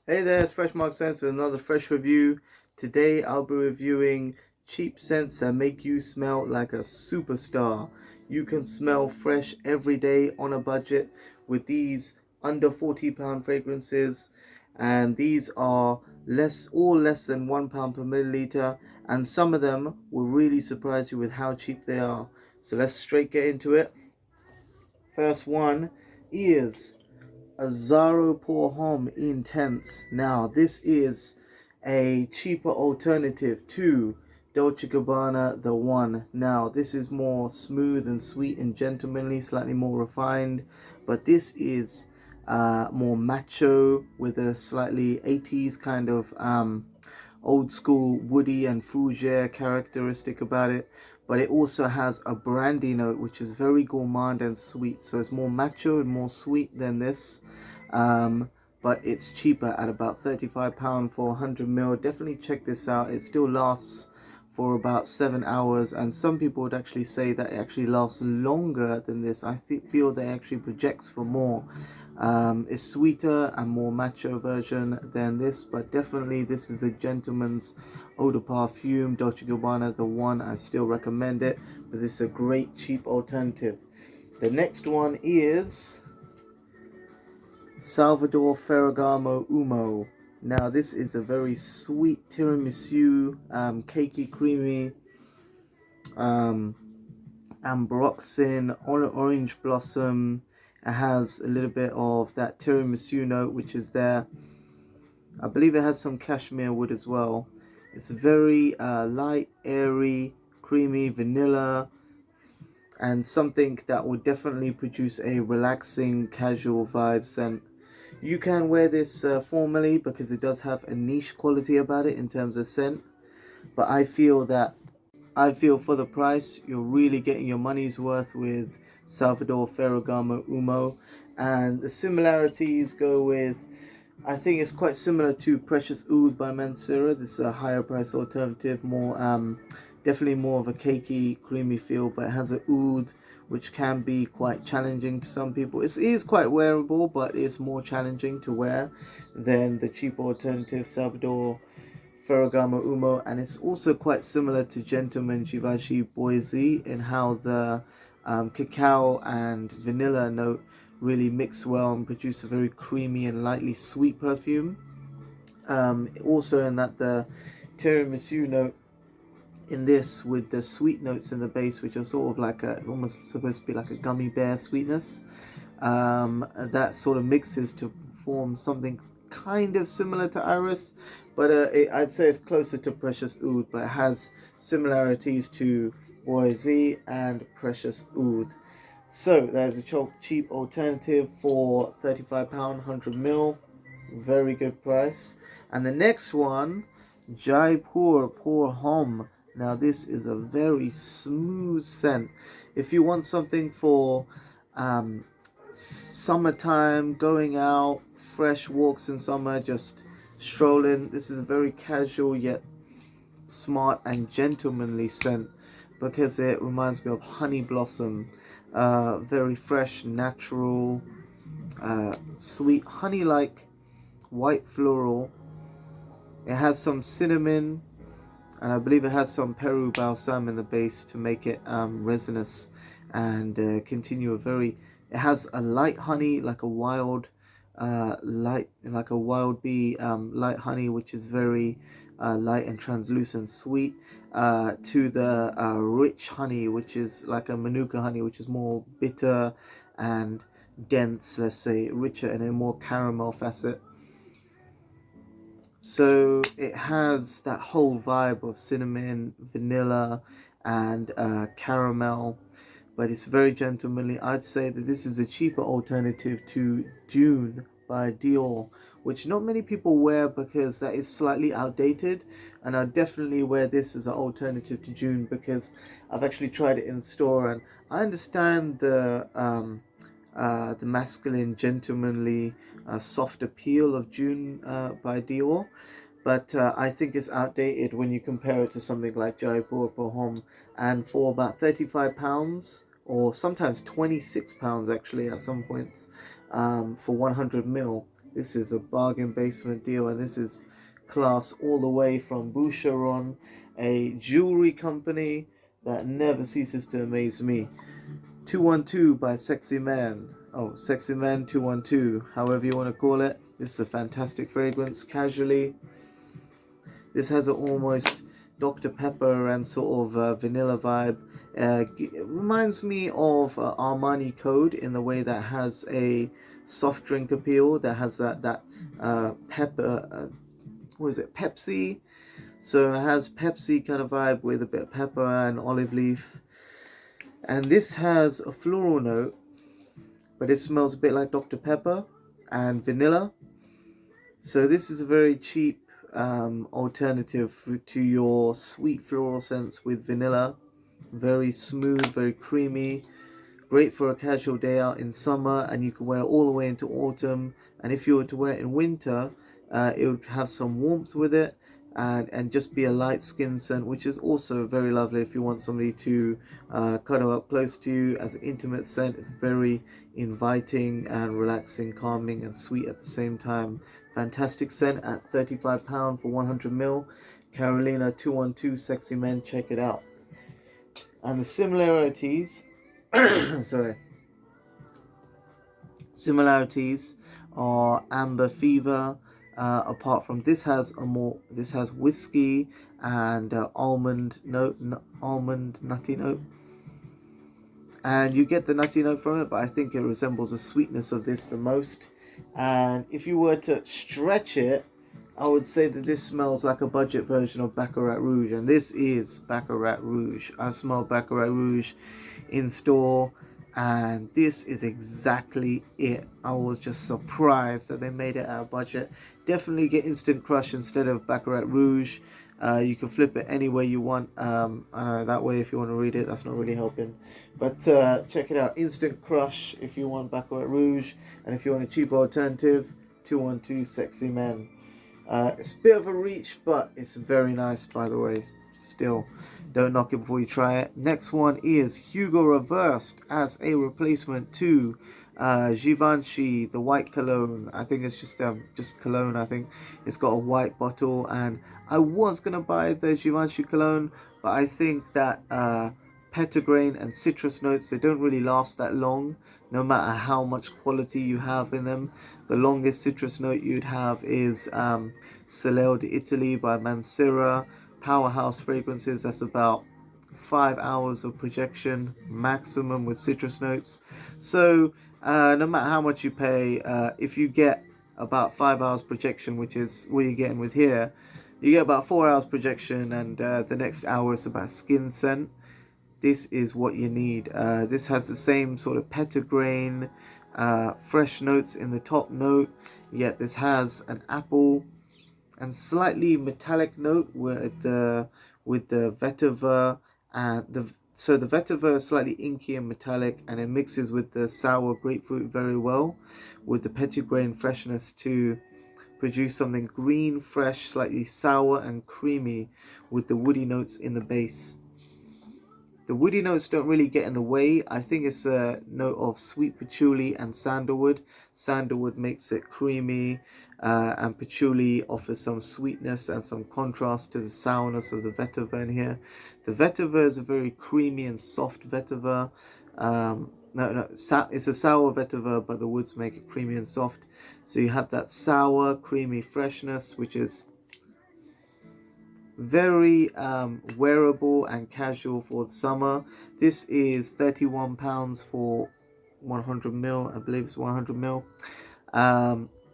Hey there, it's Fresh Mark Sense with another fresh review. Today I'll be reviewing cheap scents that make you smell like a superstar. You can smell fresh every day on a budget with these under £40 fragrances, and these are all less than £1 per milliliter, and some of them will really surprise you with how cheap they are. So let's straight get into it. First one is Jaipur Home Intense. Now, this is a cheaper alternative to Dolce Gabbana The One. Now, this is more smooth and sweet and gentlemanly, slightly more refined, but this is more macho with a slightly 80s kind of old school woody and fougere characteristic about it, but it also has a brandy note which is very gourmand and sweet, so it's more macho and more sweet than this. But it's cheaper at about £35 for 100 ml. Definitely check this out. It still lasts for about 7 hours, and some people would actually say that it actually lasts longer than this. I feel that it actually projects for more. It's sweeter and more macho version than this, but definitely this is a gentleman's eau de parfum. Dolce Gabbana The One, I still recommend it, but this is a great cheap alternative. The next one is Salvador Ferragamo Oud. Now this is a very sweet tiramisu, cakey, creamy, ambroxan, orange blossom. It has a little bit of that tiramisu note which is there. I believe it has some cashmere wood as well. It's very light, airy, creamy, vanilla, and something that would definitely produce a relaxing, casual vibe scent. You can wear this formally because it does have a niche quality about it in terms of scent, but I feel for the price you're really getting your money's worth with Salvador Ferragamo Oud. And the similarities go with, I think it's quite similar to Precious Oud by Mansura. This is a higher price alternative, more definitely more of a cakey, creamy feel, but it has an oud which can be quite challenging to some people. It is quite wearable, but it's more challenging to wear than the cheaper alternative Salvador Ferragamo Oud, and it's also quite similar to Gentleman Givenchy Boise in how the cacao and vanilla note really mix well and produce a very creamy and lightly sweet perfume. Also in that the tiramisu note in this with the sweet notes in the base, which are sort of like almost supposed to be like a gummy bear sweetness, that sort of mixes to form something kind of similar to Iris, but I'd say it's closer to Precious Oud, but it has similarities to Boise and Precious Oud. So there's a cheap alternative for £35, 100 ml, very good price. And the next one, Jaipur Home. Now this is a very smooth scent. If you want something for summertime, going out, fresh walks in summer, just strolling, this is a very casual yet smart and gentlemanly scent because it reminds me of honey blossom. Very fresh, natural, sweet, honey-like, white floral. It has some cinnamon, and I believe it has some Peru balsam in the base to make it resinous and continue a very. It has a light honey, like a wild, like a wild bee, light honey, which is very light and translucent, sweet, to the rich honey, which is like a manuka honey, which is more bitter and dense, let's say, richer and a more caramel facet. So it has that whole vibe of cinnamon, vanilla, and caramel, but it's very gentlemanly. I'd say that this is a cheaper alternative to June by Dior, which not many people wear because that is slightly outdated, and I definitely wear this as an alternative to June because I've actually tried it in store, and I understand the masculine, gentlemanly, soft appeal of June by Dior, but I think it's outdated when you compare it to something like Jaipur Home. And for about £35, or sometimes £26 actually at some points, for 100 ml, This is a bargain basement deal, and this is class all the way from Boucheron, a jewelry company that never ceases to amaze me. 212 by Sexy Man. Oh, Sexy Man 212, however you want to call it. This is a fantastic fragrance. Casually, this has an almost Dr. Pepper and sort of vanilla vibe. It reminds me of Armani Code in the way that has a soft drink appeal, that has that pepper, what is it, Pepsi? So it has Pepsi kind of vibe with a bit of pepper and olive leaf. And this has a floral note, but it smells a bit like Dr. Pepper and vanilla. So this is a very cheap alternative to your sweet floral scents with vanilla. Very smooth, very creamy. Great for a casual day out in summer, and you can wear it all the way into autumn. And if you were to wear it in winter, it would have some warmth with it, and just be a light skin scent, which is also very lovely if you want somebody to cuddle up close to you as an intimate scent. It's very inviting and relaxing, calming and sweet at the same time. Fantastic scent at £35 for 100ml. Carolina 212 Sexy Men, check it out. And the similarities similarities are Amber Fever. Apart from this has whiskey and almond nutty note, and you get the nutty note from it, but I think it resembles the sweetness of this the most. And if you were to stretch it, I would say that this smells like a budget version of Bakarat Rouge, and this is Bakarat Rouge. I smell Bakarat Rouge in store, and this is exactly it. I was just surprised that they made it out of budget. Definitely get Instant Crush instead of Baccarat Rouge. You can flip it any way you want. I know that way if you want to read it, that's not really helping. But check it out. Instant Crush if you want Baccarat Rouge, and if you want a cheaper alternative, 212 Sexy Men. It's a bit of a reach, but it's very nice, by the way. Still, don't knock it before you try it. Next one is Hugo Reversal as a replacement to Givenchy, the white cologne. I think it's just cologne. I think it's got a white bottle, and I was gonna buy the Givenchy cologne, but I think that petitgrain and citrus notes, they don't really last that long, no matter how much quality you have in them. The longest citrus note you'd have is Soleil d'Italy by Mancera. Powerhouse fragrances, that's about 5 hours of projection maximum with citrus notes. So no matter how much you pay, if you get about 5 hours projection, which is what you're getting with here, you get about 4 hours projection, and the next hour is about skin scent. This is what you need. This has the same sort of petitgrain, fresh notes in the top note, yet this has an apple and slightly metallic note with the vetiver, and the vetiver is slightly inky and metallic, and it mixes with the sour grapefruit very well, with the petitgrain freshness to produce something green, fresh, slightly sour and creamy, with the woody notes in the base. The woody notes don't really get in the way. I think it's a note of sweet patchouli and sandalwood. Sandalwood makes it creamy, and patchouli offers some sweetness and some contrast to the sourness of the vetiver in here. The vetiver is a very creamy and soft vetiver. It's a sour vetiver, but the woods make it creamy and soft. So you have that sour, creamy freshness, which is very wearable and casual for the summer. This is £31 for 100ml. I believe it's 100ml,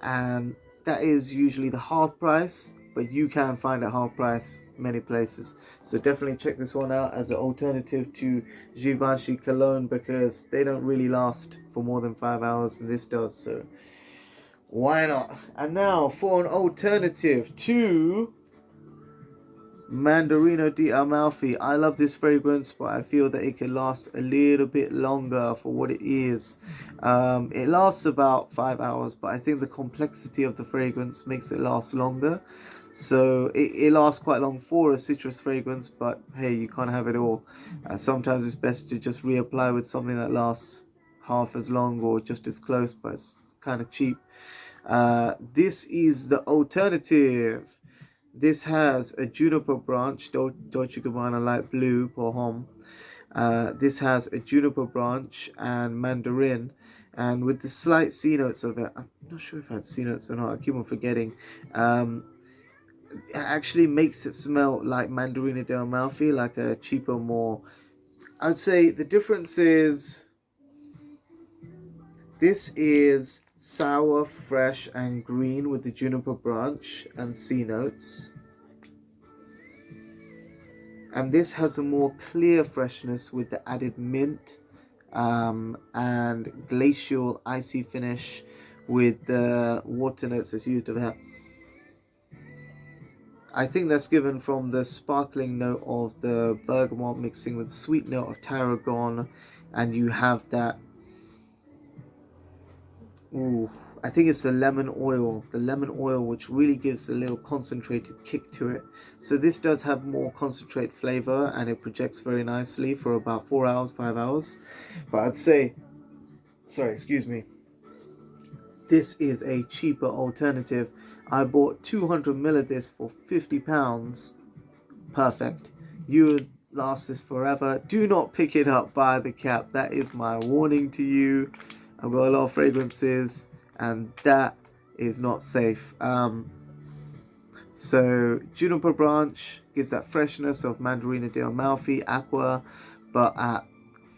and that is usually the half price, but you can find a half price many places. So definitely check this one out as an alternative to Givenchy cologne, because they don't really last for more than 5 hours, and this does, so why not? And now for an alternative to Mandarino di Amalfi. I love this fragrance, but I feel that it can last a little bit longer for what it is. It lasts about 5 hours, but I think the complexity of the fragrance makes it last longer. So it lasts quite long for a citrus fragrance, but hey, you can't have it all. Sometimes it's best to just reapply with something that lasts half as long or just as close, but it's kind of cheap. This is the alternative. This has a Juniper Branch, Dolce Gabbana Light Blue pour Homme. This has a Juniper Branch and Mandarin, and with the slight C notes of it. I'm not sure if I had C notes or not. I keep on forgetting. It actually makes it smell like Mandarina del Amalfi, like a cheaper, more. I'd say the difference is this is sour, fresh, and green with the Juniper Branch and C notes. And this has a more clear freshness with the added mint and glacial icy finish with the water notes that's used over here. I think that's given from the sparkling note of the bergamot mixing with the sweet note of tarragon, and you have that. Ooh, I think it's the lemon oil, which really gives a little concentrated kick to it. So this does have more concentrate flavor, and it projects very nicely for about 4 hours, 5 hours. But I'd say, sorry, excuse me, this is a cheaper alternative. I bought 200 ml of this for £50. Perfect. You would last this forever. Do not pick it up by the cap. That is my warning to you. I've got a lot of fragrances, and that is not safe. So Juniper Branch gives that freshness of Mandarina del Amalfi, Aqua, but at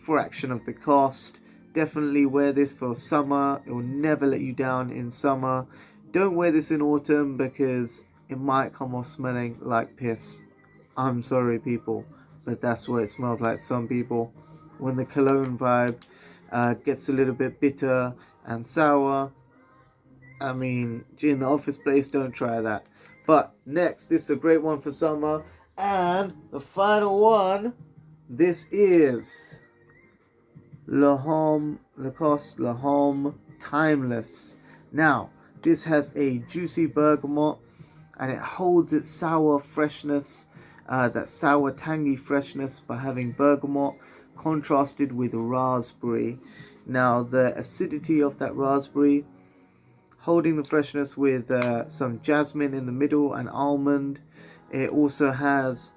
fraction of the cost. Definitely wear this for summer. It will never let you down in summer. Don't wear this in autumn because it might come off smelling like piss. I'm sorry, people, but that's what it smells like. Some people, when the cologne vibe gets a little bit bitter and sour. I mean, in the office place, don't try that. But next, this is a great one for summer. And the final one, this is Lacoste Le Homme Timeless. Now, this has a juicy bergamot, and it holds its sour freshness, that sour tangy freshness, by having bergamot contrasted with raspberry. Now, the acidity of that raspberry holding the freshness with some jasmine in the middle and almond. It also has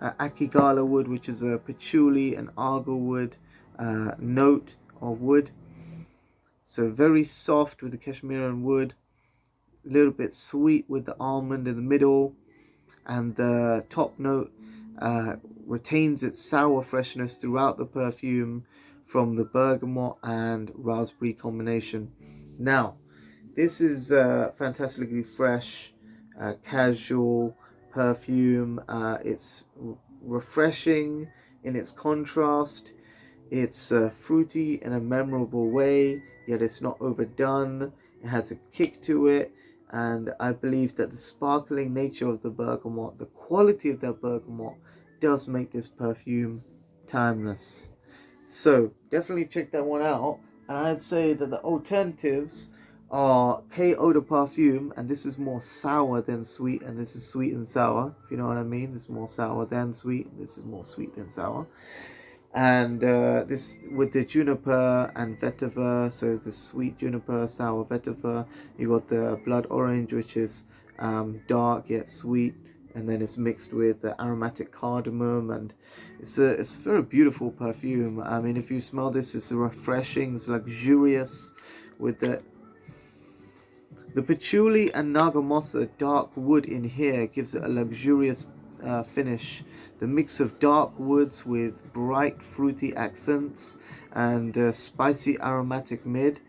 akigala wood, which is a patchouli and argo wood note of wood. So very soft with the cashmere wood, a little bit sweet with the almond in the middle, and the top note retains its sour freshness throughout the perfume from the bergamot and raspberry combination. Now, this is fantastically fresh, casual perfume. It's refreshing in its contrast. It's fruity in a memorable way, yet it's not overdone. It has a kick to it, and I believe that the sparkling nature of the bergamot, the quality of that bergamot, does make this perfume timeless. So definitely check that one out. And I'd say that the alternatives are K Eau de Parfum, and this is more sour than sweet, and this is sweet and sour, if you know what I mean. This is more sour than sweet, this is more sweet than sour. And this with the juniper and vetiver, so the sweet juniper, sour vetiver. You got the blood orange, which is dark yet sweet, and then it's mixed with the aromatic cardamom, and it's a very beautiful perfume. I mean, if you smell this, it's refreshing, it's luxurious, with the patchouli and nagamotha dark wood in here gives it a luxurious finish. The mix of dark woods with bright fruity accents and spicy aromatic mid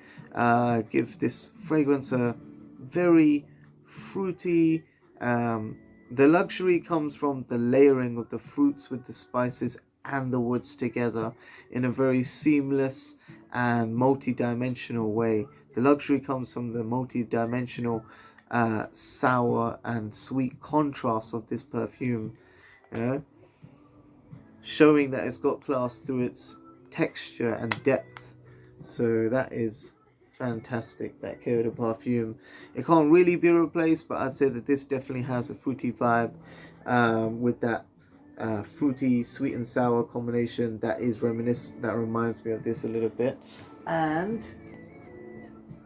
give this fragrance a very fruity. The luxury comes from the layering of the fruits with the spices and the woods together in a very seamless and multi-dimensional way. The luxury comes from the multi-dimensional sour and sweet contrast of this perfume, you know, showing that it's got class through its texture and depth. So that is fantastic, that Eau de Parfum. It can't really be replaced, but I'd say that this definitely has a fruity vibe with that fruity sweet and sour combination that is reminiscent, that reminds me of this a little bit. And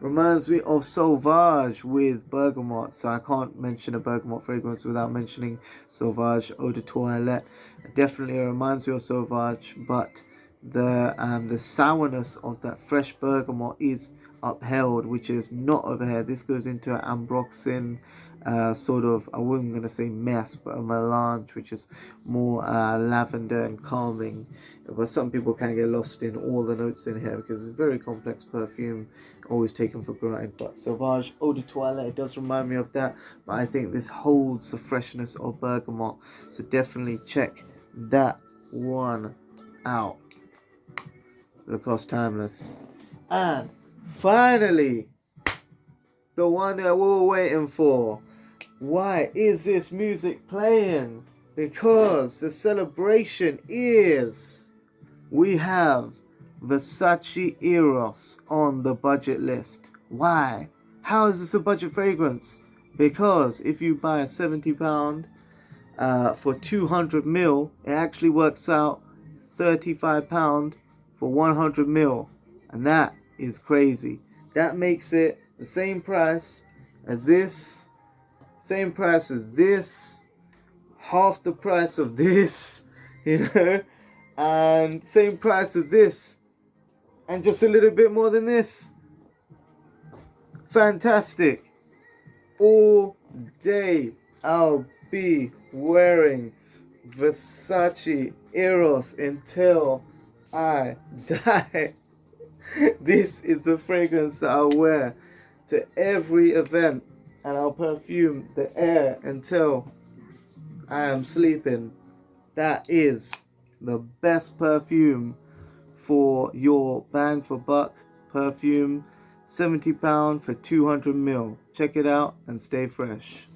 Reminds me of Sauvage with bergamot. So I can't mention a bergamot fragrance without mentioning Sauvage Eau de Toilette. It definitely reminds me of Sauvage, but the sourness of that fresh bergamot is upheld, which is not over here. This goes into an ambroxan sort of, I wasn't going to say mess, but a melange, which is more lavender and calming. But some people can get lost in all the notes in here because it's a very complex perfume, always taken for granted. But Sauvage Eau de Toilette, it does remind me of that, but I think this holds the freshness of bergamot, so definitely check that one out. Lacoste Timeless. And finally, the one that we were waiting for. Why is this music playing? Because the celebration is, we have Versace Eros on the budget list. Why? How is this a budget fragrance? Because if you buy a £70 for 200 ml, it actually works out £35 for 100 ml, and that is crazy. That makes it the same price as this, same price as this, half the price of this, you know, and same price as this, and just a little bit more than this. Fantastic. All day I'll be wearing Versace Eros until I die. This is the fragrance that I'll wear to every event, and I'll perfume the air until I am sleeping. That is the best perfume for your bang for buck perfume. £70 for 200 ml. Check it out and stay fresh.